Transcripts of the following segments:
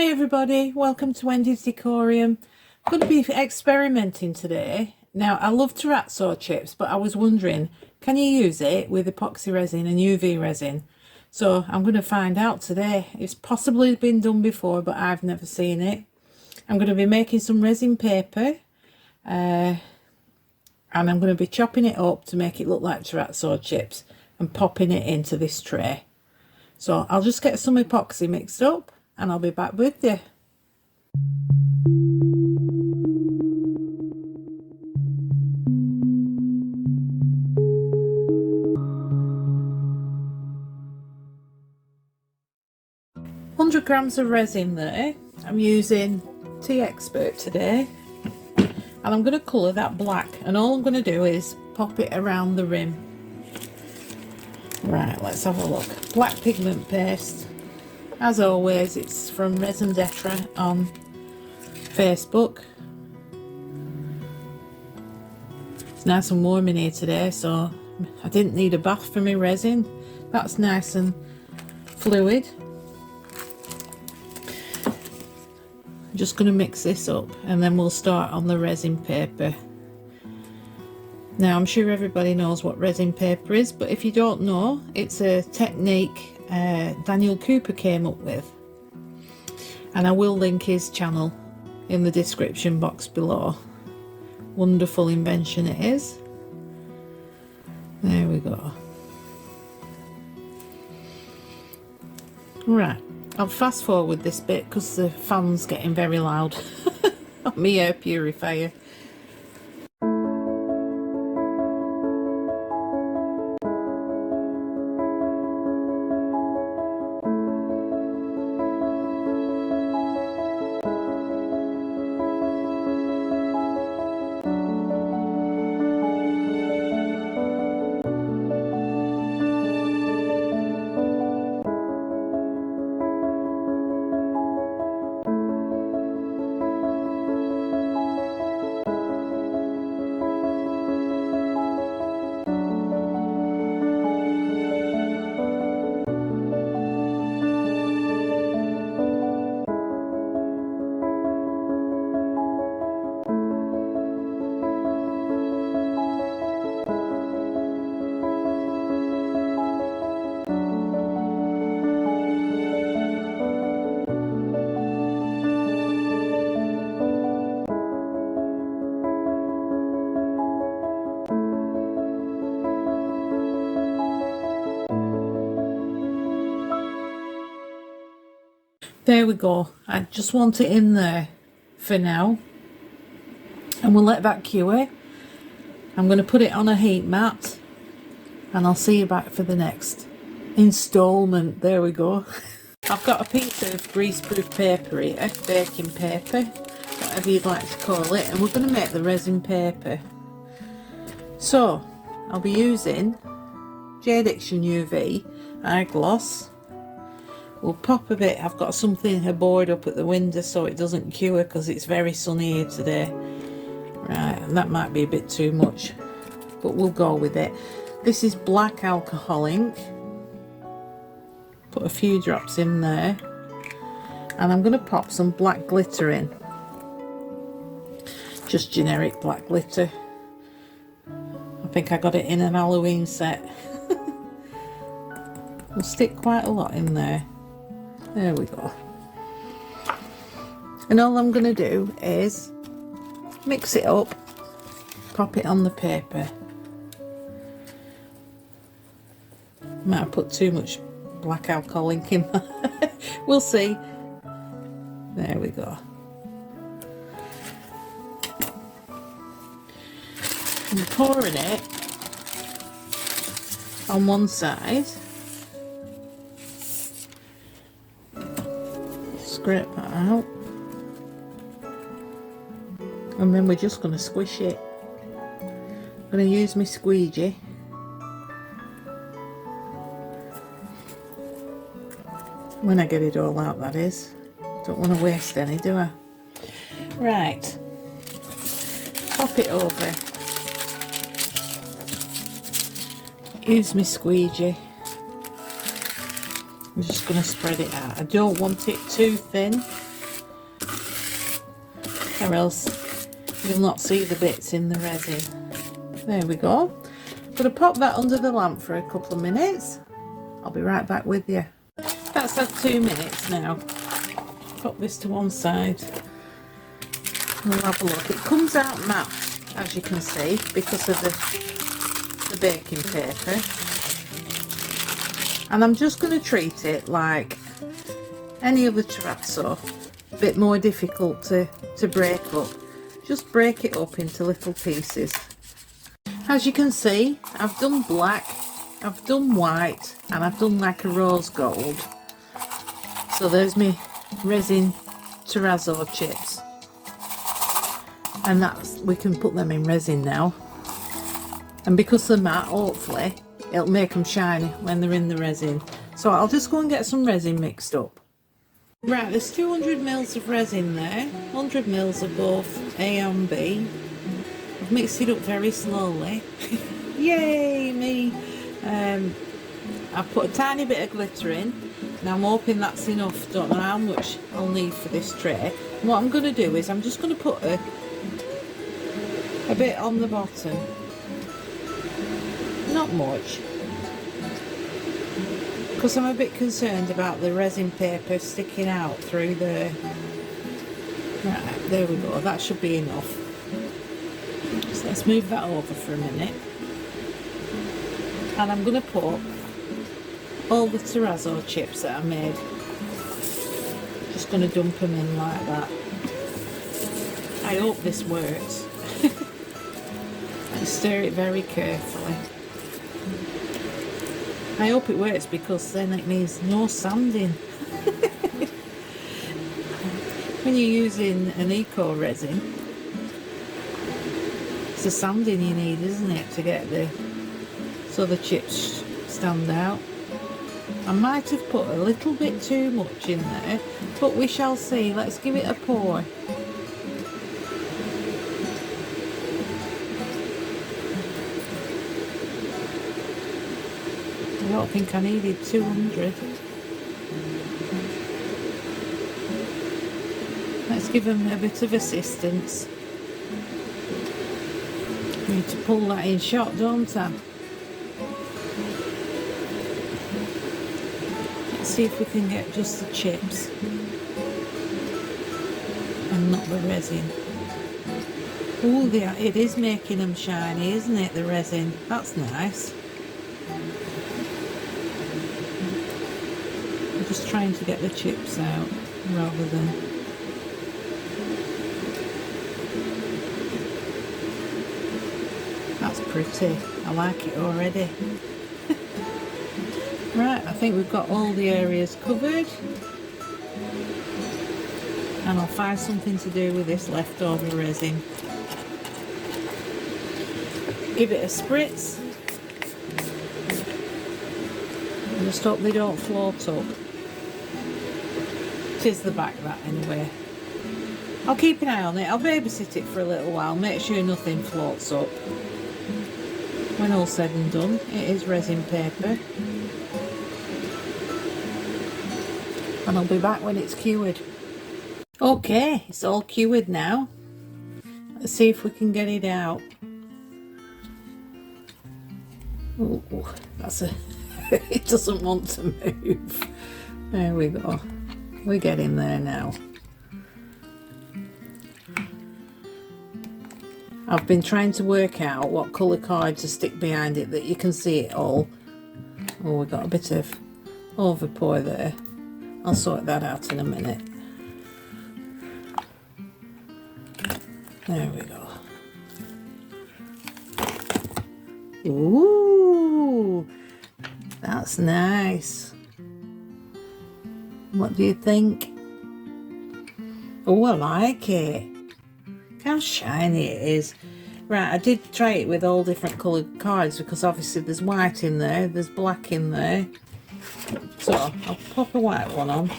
Hi everybody, welcome to Wendy's Decorium. I'm going to be experimenting today. Now I love Terrazzo chips, but I was wondering, can you use it with epoxy resin and UV resin? So I'm going to find out today. It's possibly been done before, but I've never seen it. I'm going to be making some resin paper and I'm going to be chopping it up to make it look like Terrazzo chips and popping it into this tray. So I'll just get some epoxy mixed up and I'll be back with you. £100 of resin there. I'm using Tea Expert today, and I'm going to colour that black, and all I'm going to do is pop it around the rim. Right, let's have a look. Black pigment paste. As always, it's from Resin on Facebook. It's nice and warm in here today, so I didn't need a bath for my resin. That's nice and fluid. I'm just going to mix this up and then we'll start on the resin paper. Now I'm sure everybody knows what resin paper is, but if you don't know, it's a technique Daniel Cooper came up with, and I will link his channel in the description box below. Wonderful invention it is. There we go. Right, I'll fast forward this bit because the fan's getting very loud on my air purifier. There we go. I just want it in there for now, and we'll let that cure. I'm going to put it on a heat mat and I'll see you back for the next installment. There we go. I've got a piece of greaseproof paper here, baking paper, whatever you'd like to call it, and we're going to make the resin paper. So I'll be using Jade Action UV eye gloss. We'll pop a bit. I've got something, a board up at the window so it doesn't cure because it's very sunny here today. Right, and that might be a bit too much, but we'll go with it. This is black alcohol ink. Put a few drops in there. And I'm going to pop some black glitter in. Just generic black glitter. I think I got it in an Halloween set. We'll stick quite a lot in there. There we go. And all I'm going to do is mix it up, pop it on the paper. Might have put too much black alcohol ink in there. We'll see. There we go. I'm pouring it on one side. Scrape that out, and then we're just going to squish it. I'm going to use my squeegee. When I get it all out, that is. Don't want to waste any, do I? Right, pop it over. Use my squeegee. I'm just going to spread it out. I don't want it too thin or else you'll not see the bits in the resin. There we go. I'm going to pop that under the lamp for a couple of minutes. I'll be right back with you. That's had 2 minutes now. Pop this to one side. We'll have a look. It comes out matte, as you can see, because of the baking paper. And I'm just going to treat it like any other terrazzo, a bit more difficult to break up. Just break it up into little pieces. As you can see, I've done black, I've done white, and I've done like a rose gold. So there's my resin terrazzo chips. And we can put them in resin now. And because they're matte, hopefully, it'll make them shiny when they're in the resin. So I'll just go and get some resin mixed up. Right, there's 200 mils of resin there, 100 mils of both A and B. I've mixed it up very slowly. Yay, me! I've put a tiny bit of glitter in, and I'm hoping that's enough. Don't know how much I'll need for this tray. And what I'm going to do is I'm just going to put a bit on the bottom. Not much, because I'm a bit concerned about the resin paper sticking out through the... Right, there we go, that should be enough. So let's move that over for a minute. And I'm going to put all the terrazzo chips that I made. Just going to dump them in like that. I hope this works. And stir it very carefully. I hope it works, because then it needs no sanding. When you're using an eco resin, it's the sanding you need, isn't it, to get so the chips stand out. I might have put a little bit too much in there, but we shall see. Let's give it a pour. I don't think I needed 200. Let's give them a bit of assistance. Need to pull that in shot, don't I? Let's see if we can get just the chips and not the resin. Oh, it is making them shiny, isn't it, the resin? That's nice. I'm just trying to get the chips out rather than... That's pretty. I like it already. Right, I think we've got all the areas covered. And I'll find something to do with this leftover resin. Give it a spritz. And just hope they don't float up. Tis the back that anyway. I'll keep an eye on it. I'll babysit it for a little while. Make sure nothing floats up. When all said and done, it is resin paper. And I'll be back when it's cured. Okay, it's all cured now. Let's see if we can get it out. Oh, that's it doesn't want to move. There we go. We're getting there now. I've been trying to work out what colour card to stick behind it that you can see it all. Oh, we've got a bit of overpour there. I'll sort that out in a minute. There we go. Ooh, that's nice. What do you think? Oh, I like it. Look how shiny it is. Right, I did try it with all different coloured cards because obviously there's white in there, there's black in there. So I'll pop a white one on.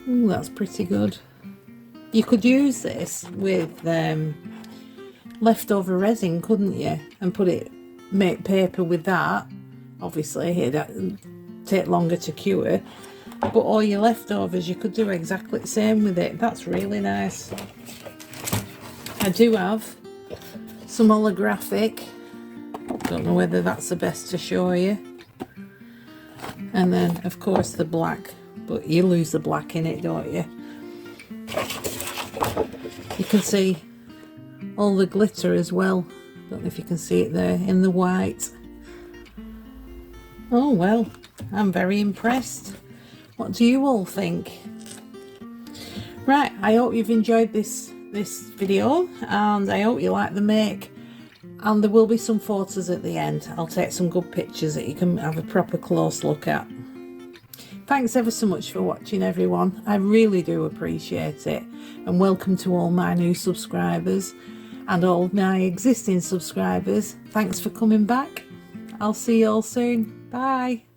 Ooh, that's pretty good. You could use this with leftover resin, couldn't you? And make paper with that. Obviously, it'd take longer to cure. but all your leftovers, you could do exactly the same with it. That's really nice. I do have some holographic. Don't know whether that's the best to show you. And then, of course, the black. But you lose the black in it, don't you? You can see all the glitter as well. Don't know if you can see it there in the white. Oh well, I'm very impressed. What do you all think? Right, I hope you've enjoyed this video, and I hope you like the make. And there will be some photos at the end. I'll take some good pictures that you can have a proper close look at. Thanks ever so much for watching, everyone. I really do appreciate it. And welcome to all my new subscribers and all my existing subscribers. Thanks for coming back. I'll see you all soon. Bye.